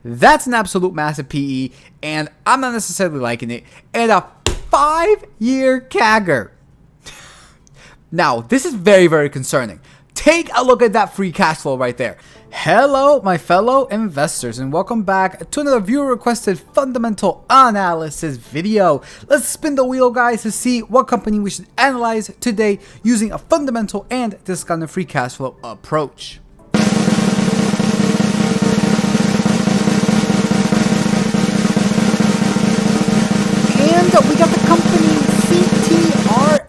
That's an absolute massive PE, and I'm not necessarily liking it. And a 5-year CAGR. Now, this is very, very concerning. Take a look at that free cash flow right there. Hello, my fellow investors, and welcome back to another viewer-requested fundamental analysis video. Let's spin the wheel, guys, to see what company we should analyze today using a fundamental and discounted free cash flow approach. And we got the company CTRA.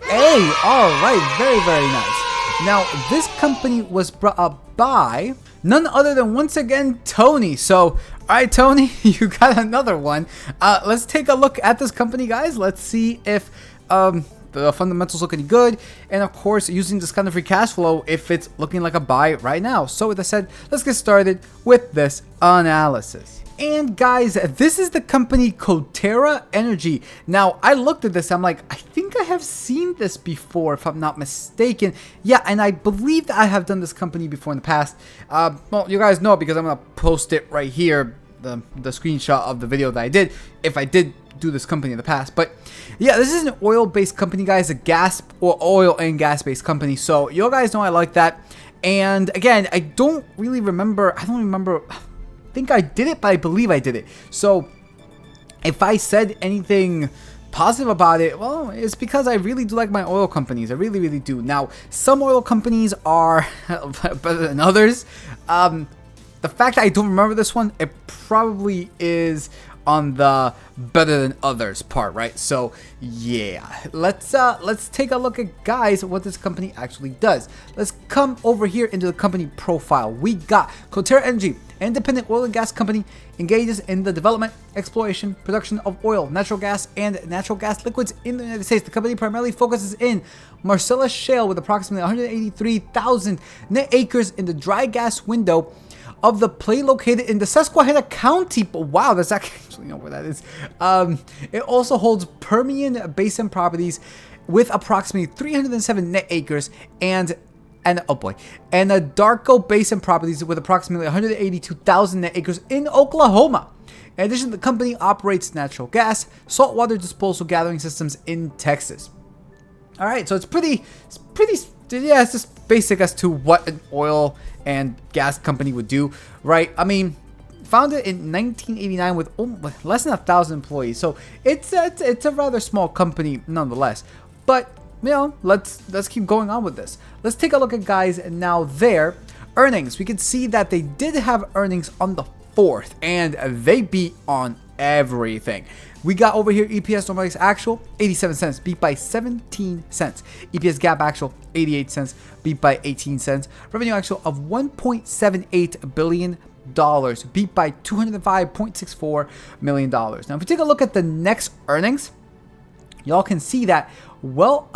All right, very, very nice. Now, this company was brought up by none other than, once again, Tony. So, all right, Tony, you got another one. Let's take a look at this company, guys. Let's see if the fundamentals look any good. And, of course, using discounted free cash flow, if it's looking like a buy right now. So, with that said, let's get started with this analysis. And guys, this is the company Coterra Energy. Now, I looked at this, I'm like, I think I have seen this before, if I'm not mistaken. Yeah, and I believe that I have done this company before in the past. Well, you guys know because I'm going to post it right here, the screenshot of the video that I did, if I did do this company in the past. But yeah, this is an oil-based company, guys, a gas or oil and gas-based company. So you guys know I like that. And again, I don't remember. I think I did it, but I believe I did it. So if I said anything positive about it, well, it's because I really do like my oil companies. I really, really do. Now, some oil companies are better than others. The fact that I don't remember this one, it probably is on the better than others part, right? So yeah, let's take a look at, guys, what this company actually does. Let's come over here into the company profile. We got Coterra Energy, independent oil and gas company, engages in the development, exploration, production of oil, natural gas, and natural gas liquids in the United States. The company primarily focuses in Marcellus Shale with approximately 183,000 net acres in the dry gas window of the play located in the Susquehanna County. Wow, that's actually, you know where that is. It also holds Permian Basin properties with approximately 307 net acres and Darko Basin properties with approximately 182,000 net acres in Oklahoma. In addition, the company operates natural gas, saltwater disposal gathering systems in Texas. All right, so it's just basic as to what an oil and gas company would do, right? I mean, founded in 1989 with less than 1,000 employees, so it's a rather small company nonetheless. But you know, let's keep going on with this. Let's take a look at, guys, now their earnings. We can see that they did have earnings on the 4th, and they beat on everything. We got over here EPS normalized actual 87 cents, beat by 17 cents. EPS gap actual 88 cents, beat by 18 cents. Revenue actual of $1.78 billion, beat by $205.64 million. Now, if we take a look at the next earnings, y'all can see that, well,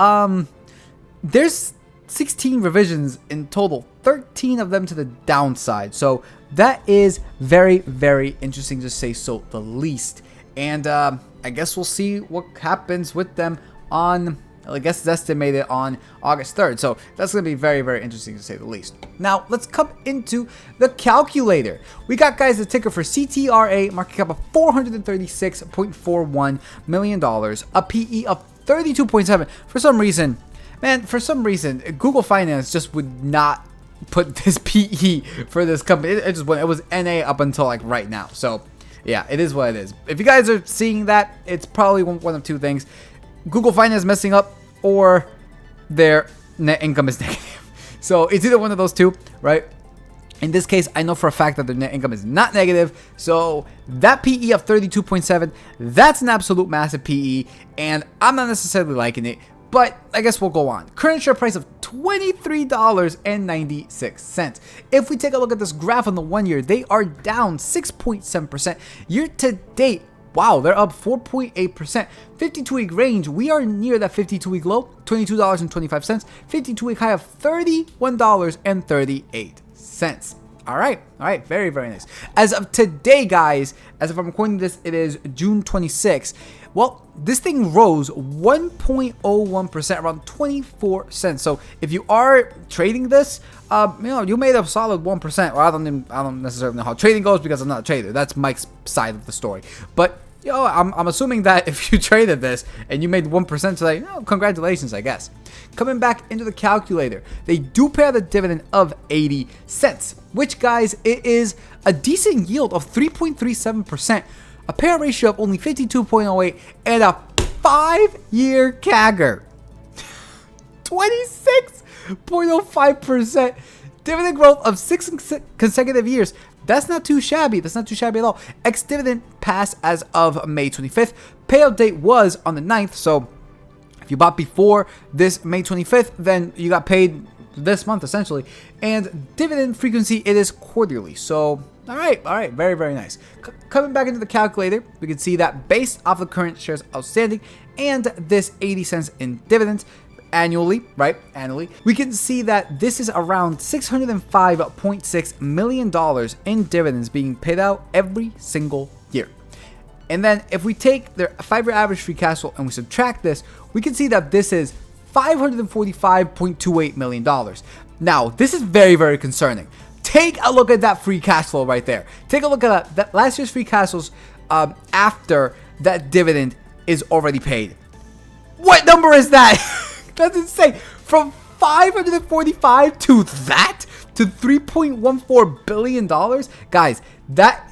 there's 16 revisions in total, 13 of them to the downside. So that is very, very interesting, to say so the least. And I guess we'll see what happens with them on, I guess it's estimated on August 3rd. So that's going to be very, very interesting, to say the least. Now, let's come into the calculator. We got, guys, the ticker for CTRA, market cap of $436.41 million, a PE of 32.7. For some reason, Google Finance just would not put this PE for this company. It was NA up until like right now. So yeah, it is what it is. If you guys are seeing that, it's probably one of two things: Google Finance messing up, or their net income is negative. So it's either one of those two, right? In this case, I know for a fact that their net income is not negative. So that PE of 32.7, that's an absolute massive PE, and I'm not necessarily liking it. But I guess we'll go on. Current share price of $23.96. If we take a look at this graph on the 1 year, they are down 6.7%. Year to date, wow, they're up 4.8%. 52-week range, we are near that 52-week low, $22.25. 52-week high of $31.38. All right, very, very nice. As of today, guys, as if I'm recording this, it is June 26th. Well, this thing rose 1.01%, around 24 cents. So if you are trading this, you made a solid 1%. Or I don't necessarily know how trading goes because I'm not a trader. That's Mike's side of the story. But I'm assuming that if you traded this and you made 1% today, congratulations, I guess. Coming back into the calculator, they do pay out a dividend of 80 cents, which, guys, it is a decent yield of 3.37%, a payout ratio of only 52.08, and a 5-year CAGR. 26.05%. Dividend growth of 6 consecutive years. That's not too shabby. That's not too shabby at all. Ex-dividend passed as of May 25th. Payout date was on the 9th. So if you bought before this May 25th, then you got paid this month essentially. And dividend frequency, it is quarterly. So all right, very, very nice. Coming back into the calculator, we can see that based off the current shares outstanding and this 80 cents in dividends, annually, we can see that this is around $605.6 million in dividends being paid out every single year. And then if we take their 5-year average free cash flow and we subtract this, we can see that this is $545.28 million. Now, this is very, very concerning. Take a look at that free cash flow right there. Take a look at that last year's free cash flows after that dividend is already paid. What number is that? That's insane. From 545 to that, to $3.14 billion, guys. That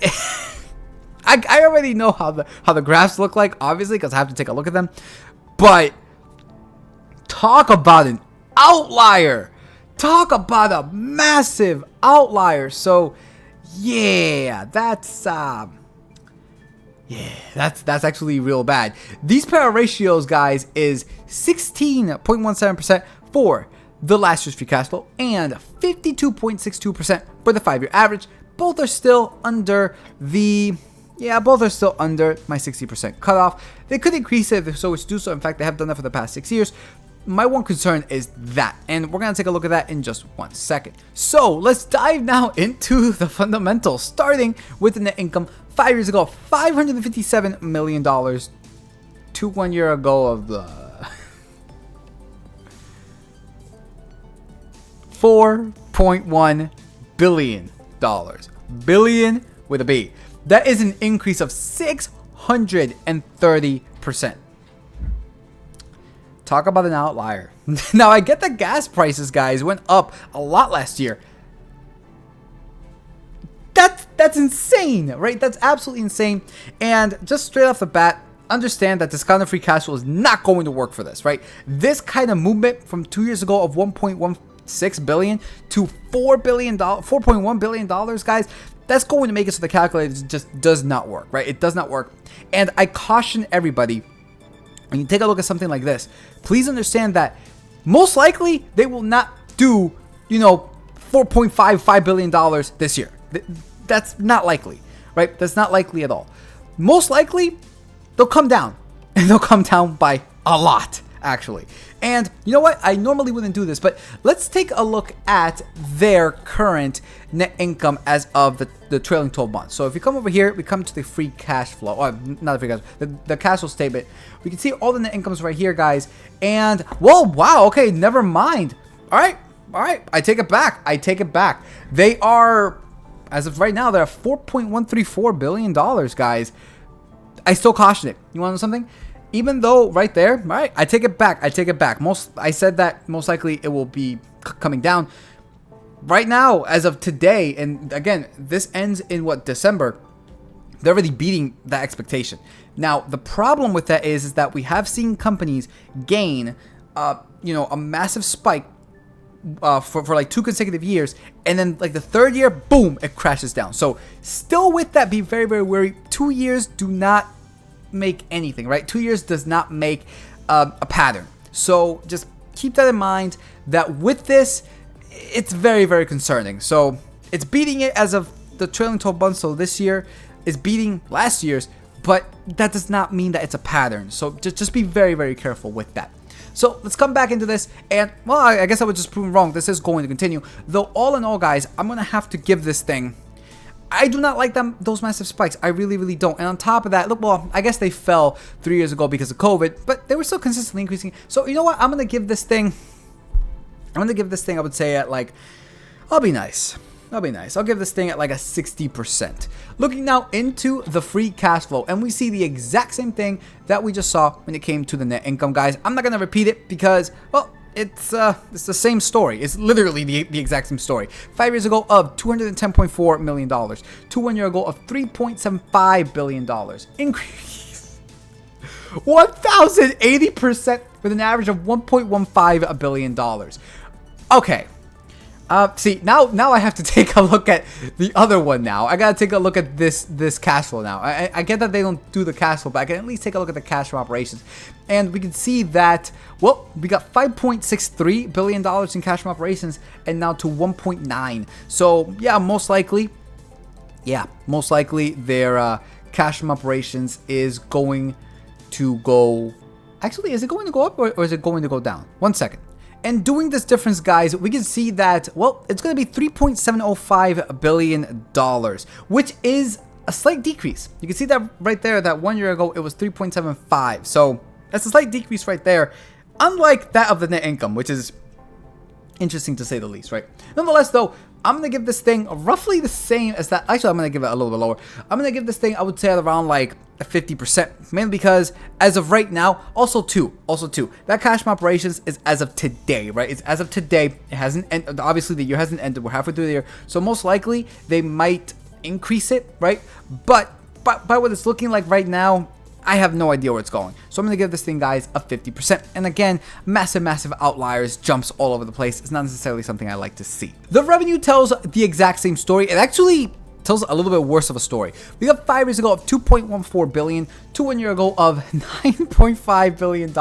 I already know how the graphs look like, obviously, because I have to take a look at them. But talk about an outlier. Talk about a massive outlier. So yeah, that's actually real bad. These payout ratios, guys, is 16.17% for the last year's free cash flow and 52.62% for the 5-year average. Both are still under my 60% cutoff. They could increase it if they so wish to do so. In fact, they have done that for the past 6 years. My one concern is that, and we're going to take a look at that in just 1 second. So let's dive now into the fundamentals, starting with the net income. 5 years ago, $557 million to 1 year ago of the $4.1 billion. Billion with a B. That is an increase of 630%. Talk about an outlier. Now, I get the gas prices, guys, went up a lot last year. That's insane, right? That's absolutely insane. And just straight off the bat, understand that discounted free cash flow is not going to work for this, right? This kind of movement from 2 years ago of $1.16 billion to $4.1 billion, guys, that's going to make it so the calculator just does not work, right? It does not work. And I caution everybody, when you take a look at something like this, please understand that most likely they will not do, $4.55 billion this year. That's not likely, right? That's not likely at all. Most likely, they'll come down, and they'll come down by a lot, actually. And you know what? I normally wouldn't do this, but let's take a look at their current net income as of the trailing 12 months. So if you come over here, we come to the free cash flow, or not the free cash flow, the cash flow statement. We can see all the net incomes right here, guys. And, whoa, wow, okay, never mind. All right, I take it back. They are, as of right now, they're $4.134 billion, guys. I still caution it. You want to know something? Even though right there, right, I take it back. I said that most likely it will be coming down. Right now, as of today, and again, this ends in December, they're already beating that expectation. Now, the problem with that is that we have seen companies gain, a massive spike for like 2 consecutive years, and then like the 3rd year, boom, it crashes down. So still with that, be very, very wary. 2 years do not make anything, right? 2 years does not make a pattern. So just keep that in mind, that with this, it's very, very concerning. So it's beating it as of the trailing 12 months. So this year is beating last year's, but that does not mean that it's a pattern. So just be very, very careful with that. So let's come back into this, and well, I guess I was just proven wrong. This is going to continue. Though all in all, guys, I'm going to have to give this thing, I do not like those massive spikes. I really, really don't. And on top of that, look, well, I guess they fell 3 years ago because of COVID, but they were still consistently increasing. So you know what? I'm going to give this thing, I would say at like, I'll be nice. I'll give this thing at like a 60%. Looking now into the free cash flow, and we see the exact same thing that we just saw when it came to the net income, guys. I'm not going to repeat it because, well, it's the same story. It's literally the exact same story. 5 years ago of $210.4 million to 1 year ago of $3.75 billion. Increase 1,080% with an average of $1.15 billion. Okay. See, now I have to take a look at the other one now. I gotta take a look at this cash flow now. I get that they don't do the cash flow, but I can at least take a look at the cash from operations. And we can see that, well, we got $5.63 billion in cash from operations and now to 1.9. So, yeah, most likely their cash from operations is going to go... Actually, is it going to go up or is it going to go down? 1 second. And doing this difference, guys, we can see that, well, it's going to be $3.705 billion, which is a slight decrease. You can see that right there, that 1 year ago, it was 3.75. So that's a slight decrease right there, unlike that of the net income, which is interesting to say the least, right? Nonetheless, though, I'm going to give this thing roughly the same as that. Actually, I'm going to give it a little bit lower. I'm going to give this thing, I would say, around like a 50%, mainly because as of right now, also too, that cash from operations is as of today, right? It's as of today. It hasn't ended. Obviously, the year hasn't ended. We're halfway through the year. So most likely they might increase it, right? But by what it's looking like right now, I have no idea where it's going. So I'm going to give this thing, guys, a 50%. And again, massive outliers, jumps all over the place. It's not necessarily something I like to see. The revenue tells the exact same story. It actually tells a little bit worse of a story. We got 5 years ago of $2.14 billion to 1 year ago of $9.5 billion,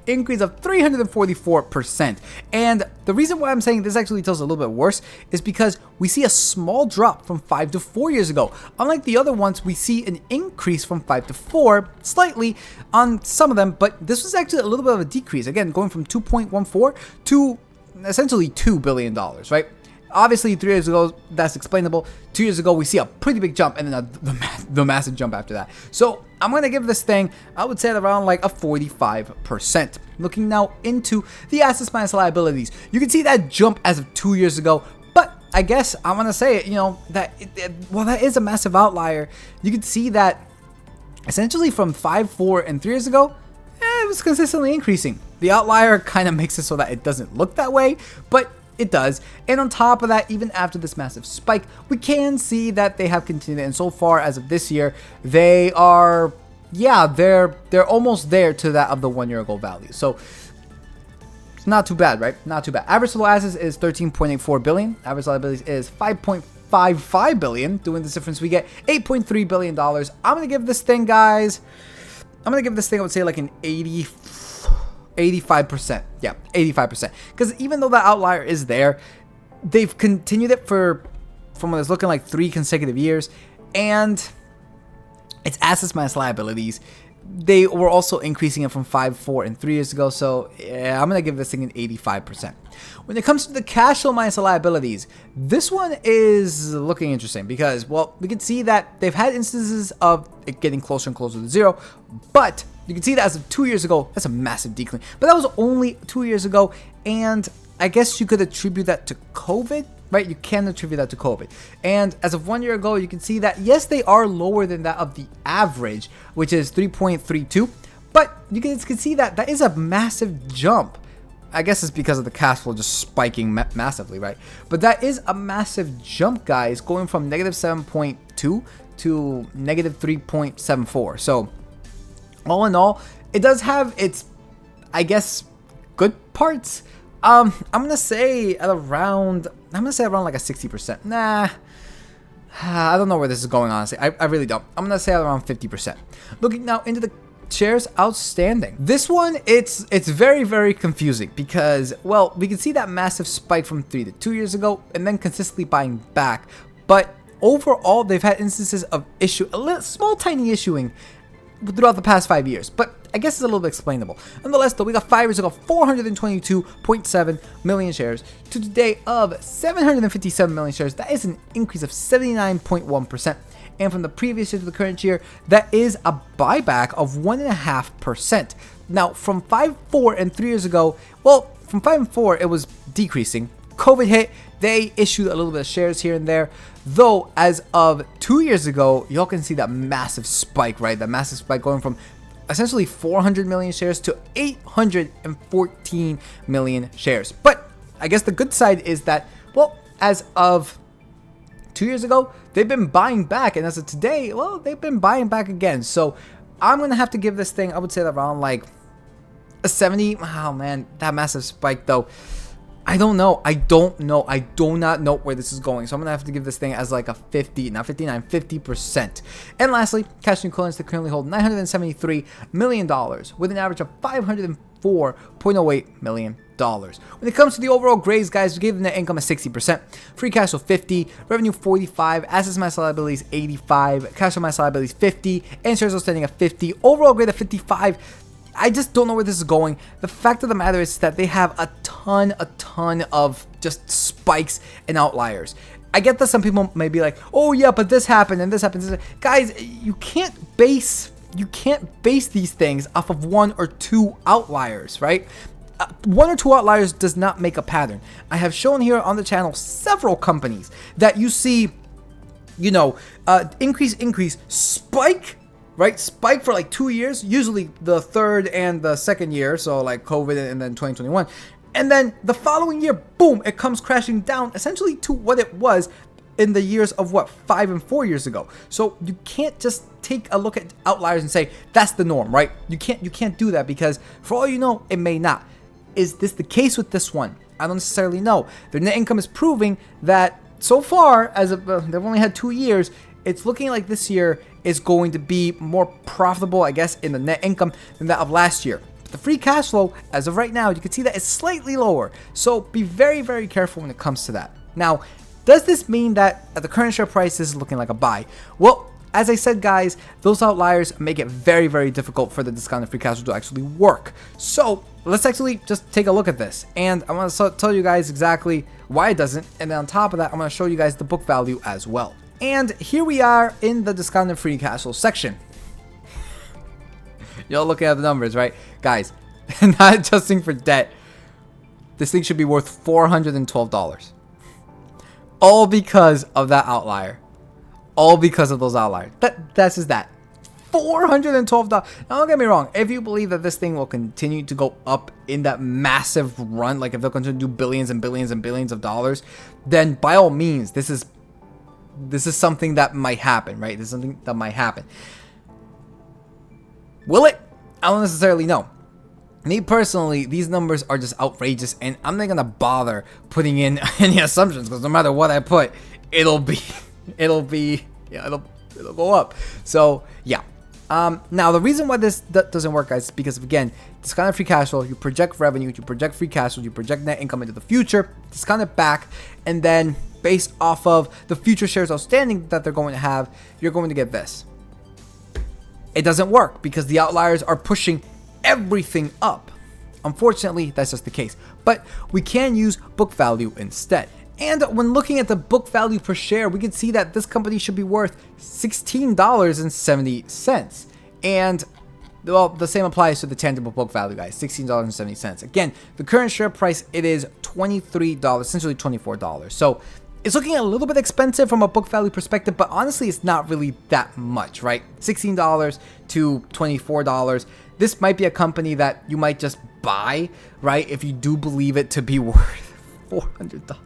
increase of 344%. And the reason why I'm saying this actually tells a little bit worse is because we see a small drop from 5 to 4 years ago. Unlike the other ones, we see an increase from 5 to 4, slightly on some of them, but this was actually a little bit of a decrease. Again, going from 2.14 to essentially $2 billion, right? Obviously, 3 years ago, that's explainable. 2 years ago, we see a pretty big jump, and then the massive jump after that. So I'm going to give this thing, I would say, around like a 45%. Looking now into the assets minus liabilities, you can see that jump as of 2 years ago. But I guess I'm going to say it, you know, that, well, that is a massive outlier. You can see that essentially from 5, 4, and 3 years ago, it was consistently increasing. The outlier kind of makes it so that it doesn't look that way, but it does. And on top of that, even after this massive spike, we can see that they have continued. And so far as of this year, they are, yeah, they're almost there to that of the 1 year ago value. So it's not too bad, right? Not too bad. Average total assets is $13.84 billion. Average liabilities is $5.55 billion. Doing this difference, we get $8.3 billion. I'm going to give this thing, guys, I would say like an 85%. Yeah, 85%. Because even though that outlier is there, they've continued it from what it's looking like 3 consecutive years. And it's assets minus liabilities. They were also increasing it from 5, 4, and 3 years ago. So yeah, I'm going to give this thing an 85%. When it comes to the cash flow minus the liabilities, this one is looking interesting because, well, we can see that they've had instances of it getting closer and closer to zero, but you can see that as of 2 years ago, that's a massive decline. But that was only 2 years ago, and I guess you could attribute that to COVID, right? You can attribute that to COVID. And as of 1 year ago, you can see that, yes, they are lower than that of the average, which is 3.32, but you can see that that is a massive jump. I guess it's because of the cash flow just spiking massively, right? But that is a massive jump, guys, going from negative 7.2 to negative 3.74. So all in all, it does have its, I guess, good parts. I'm gonna say around like a 60%. Nah, I don't know where this is going, honestly. I really don't. I'm gonna say around 50%. Looking now into the shares outstanding. This one, it's very, very confusing because, well, we can see that massive spike from 3 to 2 years ago and then consistently buying back. But overall, they've had instances of small tiny issuing throughout the past 5 years, but I guess it's a little bit explainable. Nonetheless, though, we got 5 years ago 422.7 million shares to today of 757 million shares. That is an increase of 79.1%. And from the previous year to the current year, that is a buyback of 1.5%. Now, from 5.4 and 3 years ago, well, from 5 and 4, it was decreasing. COVID hit, they issued a little bit of shares here and there. Though, as of 2 years ago, y'all can see that massive spike, right? That massive spike going from essentially 400 million shares to 814 million shares. But I guess the good side is that, well, as of 2 years ago, they've been buying back. And as of today, well, they've been buying back again. So I'm going to have to give this thing, I would say around like a 70. Oh, man, that massive spike, though. I don't know. I do not know where this is going. So I'm going to have to give this thing as like a 50, not 59, 50%. And lastly, cash and equivalents that currently hold $973 million with an average of $504.08 million. When it comes to the overall grades, guys, we gave the net income a 60%, free cash flow 50, revenue 45, assets minus liabilities 85, cash flow minus liabilities 50, and shares outstanding at 50, overall grade of 55. I just don't know where this is going. The fact of the matter is that they have a ton of just spikes and outliers. I get that some people may be like, oh yeah, but this happened and this happened. Guys, you can't base these things off of 1 or 2 outliers, right? 1 or 2 outliers does not make a pattern. I have shown here on the channel several companies that you see, you know, increase, spike, right? Spike for like 2 years, usually the third and the second year, so like COVID and then 2021. And then the following year, boom, it comes crashing down essentially to what it was in the years of what, 5 and 4 years ago. So you can't just take a look at outliers and say that's the norm, right? You can't do that, because for all you know, it may not. Is this the case with this one? I don't necessarily know. Their net income is proving that so far, as of, they've only had 2 years, it's looking like this year is going to be more profitable, I guess, in the net income than that of last year. But the free cash flow, as of right now, you can see that it's slightly lower. So be very, very careful when it comes to that. Now, does this mean that at the current share price, this is looking like a buy? Well, as I said, guys, those outliers make it very, very difficult for the discounted free cash flow to actually work. So let's actually just take a look at this. And I'm going to tell you guys exactly why it doesn't. And then on top of that, I'm going to show you guys the book value as well. And here we are in the discounted free cash flow section. Y'all looking at the numbers, right? Guys, not adjusting for debt, this thing should be worth $412. All because of that outlier. All because of those outliers. That's just that. $412. Now, don't get me wrong. If you believe that this thing will continue to go up in that massive run, like if they're going to do billions and billions and billions of dollars, then by all means, this is something that might happen, right? This is something that might happen. Will it? I don't necessarily know. Me personally, these numbers are just outrageous, and I'm not gonna bother putting in any assumptions, because no matter what I put, it'll go up. So yeah. Now the reason why this doesn't work, guys, is because again, discounted free cash flow, you project revenue, you project free cash flow, you project net income into the future, discount it back, and then based off of the future shares outstanding that they're going to have, you're going to get this. It doesn't work because the outliers are pushing everything up. Unfortunately, that's just the case. But we can use book value instead. And when looking at the book value per share, we can see that this company should be worth $16.70. And well, the same applies to the tangible book value, guys, $16.70. Again, the current share price, it is $23, essentially $24. So it's looking a little bit expensive from a book value perspective, but honestly, it's not really that much, right? $16 to $24. This might be a company that you might just buy, right? If you do believe it to be worth $400.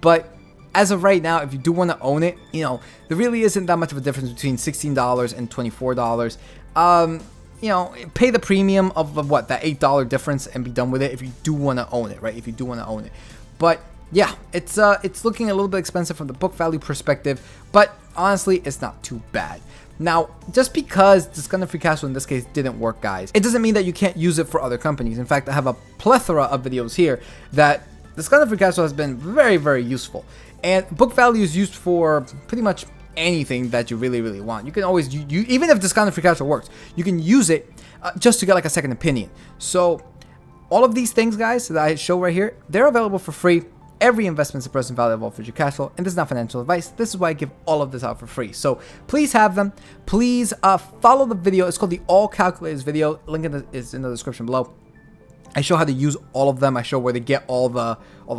But as of right now, if you do want to own it, you know, there really isn't that much of a difference between $16 and $24. You know, pay the premium of what, that $8 difference and be done with it if you do want to own it, right? If you do want to own it. But yeah, it's looking a little bit expensive from the book value perspective, but honestly, it's not too bad. Now, just because discounted free cash flow in this case didn't work, guys, it doesn't mean that you can't use it for other companies. In fact, I have a plethora of videos here that discounted free cash flow has been very, very useful. And book value is used for pretty much anything that you really want. You can always, even if discounted free cash flow works, you can use it just to get like a second opinion. So all of these things, guys, that I show right here, they're available for free. Every investment is the present value of all future cash flow, and this is not financial advice. This is why I give all of this out for free. So please have them. Please follow the video. It's called the All Calculators video. Link is in the description below. I show how to use all of them. I show where to get all the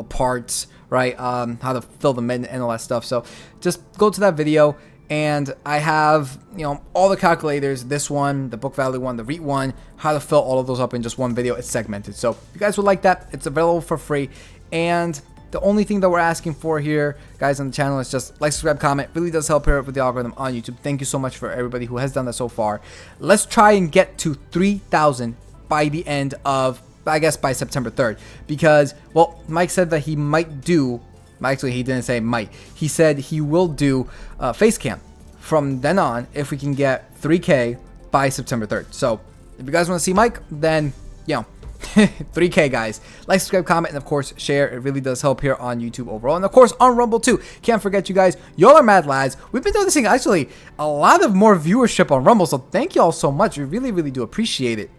parts, right? How to fill them in and all that stuff. So just go to that video, and I have, you know, all the calculators. This one, the book value one, the REIT one, how to fill all of those up in just one video. It's segmented. So if you guys would like that, it's available for free. And the only thing that we're asking for here, guys, on the channel is just like, subscribe, comment. It really does help here with the algorithm on YouTube. Thank you so much for everybody who has done that so far. Let's try and get to 3,000 by the end of, I guess, by September 3rd. Because, well, Mike said that he might do, actually he didn't say might, he said he will do face cam from then on if we can get 3K by September 3rd. So if you guys want to see Mike, then, you know, 3K, guys. Like, subscribe, comment, and of course share. It really does help here on YouTube overall, and of course on Rumble too. Can't forget, you guys, y'all are mad lads. We've been noticing actually a lot of more viewership on Rumble, so thank you all so much. We really do appreciate it.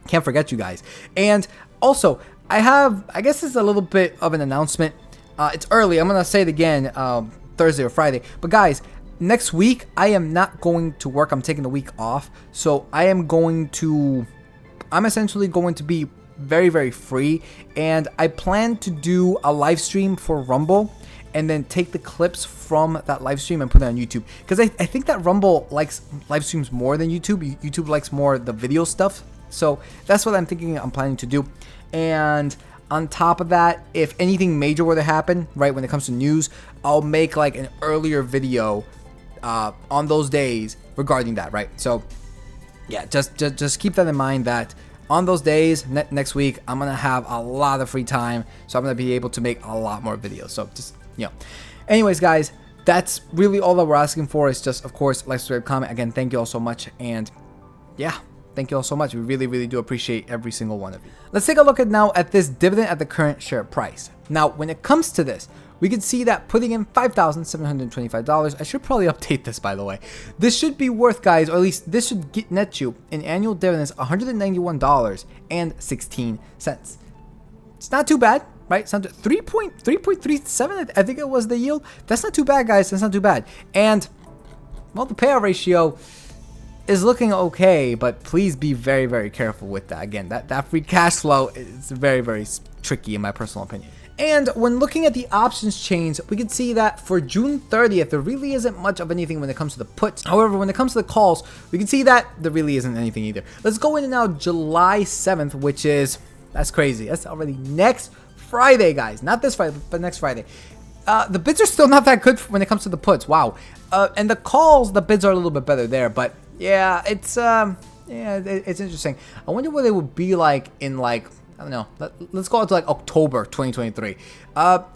Can't forget you guys. And also, I guess this is a little bit of an announcement. It's early. I'm gonna say it again Thursday or Friday, but guys, next week I am not going to work. I'm taking the week off, so I'm essentially going to be very free, and I plan to do a live stream for Rumble and then take the clips from that live stream and put it on YouTube, because I think that Rumble likes live streams more than YouTube. YouTube likes more the video stuff, so that's what I'm thinking I'm planning to do. And on top of that, if anything major were to happen, right, when it comes to news, I'll make like an earlier video on those days regarding that, right? So yeah, just keep that in mind, that on those days next week I'm gonna have a lot of free time, so I'm gonna be able to make a lot more videos. So just, you know, anyways, guys, that's really all that we're asking for. Is just, of course, like, subscribe, comment. Again, thank you all so much, and yeah, thank you all so much. We really do appreciate every single one of you. Let's take a look now at this dividend at the current share price. Now, when it comes to this, we can see that putting in $5,725, I should probably update this, by the way. This should be worth, guys, or at least this should net you in annual dividends $191.16. It's not too bad, right? It's not 3.37, I think it was the yield. That's not too bad, guys. That's not too bad. And, well, the payout ratio is looking okay, but please be very careful with that. Again, that free cash flow is very tricky in my personal opinion. And when looking at the options chains, we can see that for June 30th, there really isn't much of anything when it comes to the puts. However, when it comes to the calls, we can see that there really isn't anything either. Let's go into now July 7th, which is, that's crazy. That's already next Friday, guys. Not this Friday, but next Friday. The bids are still not that good when it comes to the puts. Wow. And the calls, the bids are a little bit better there, but yeah, it's interesting. I wonder what it would be like in, like, I don't know. Let's go to like October 2023.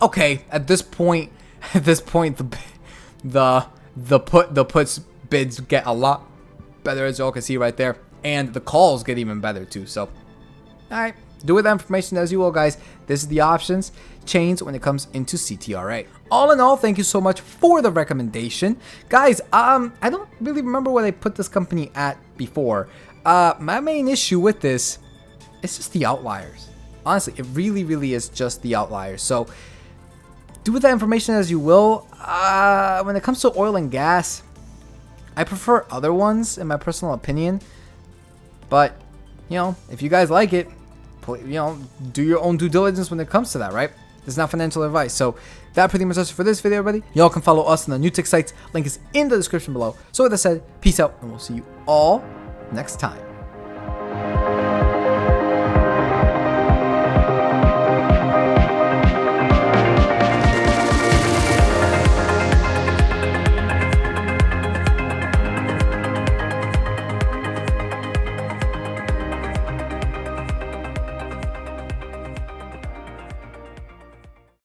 Okay, at this point, the puts bids get a lot better, as y'all can see right there, and the calls get even better too. So, all right, do with that information as you will, guys. This is the options chains when it comes into CTRA. All in all, thank you so much for the recommendation, guys. I don't really remember what I put this company at before. My main issue with this, it's just the outliers. Honestly, it really is just the outliers. So do with that information as you will. When it comes to oil and gas, I prefer other ones in my personal opinion. But, you know, if you guys like it, you know, do your own due diligence when it comes to that, right? This is not financial advice. So that pretty much does it for this video, everybody. Y'all can follow us on the new tech sites. Link is in the description below. So with that said, peace out, and we'll see you all next time.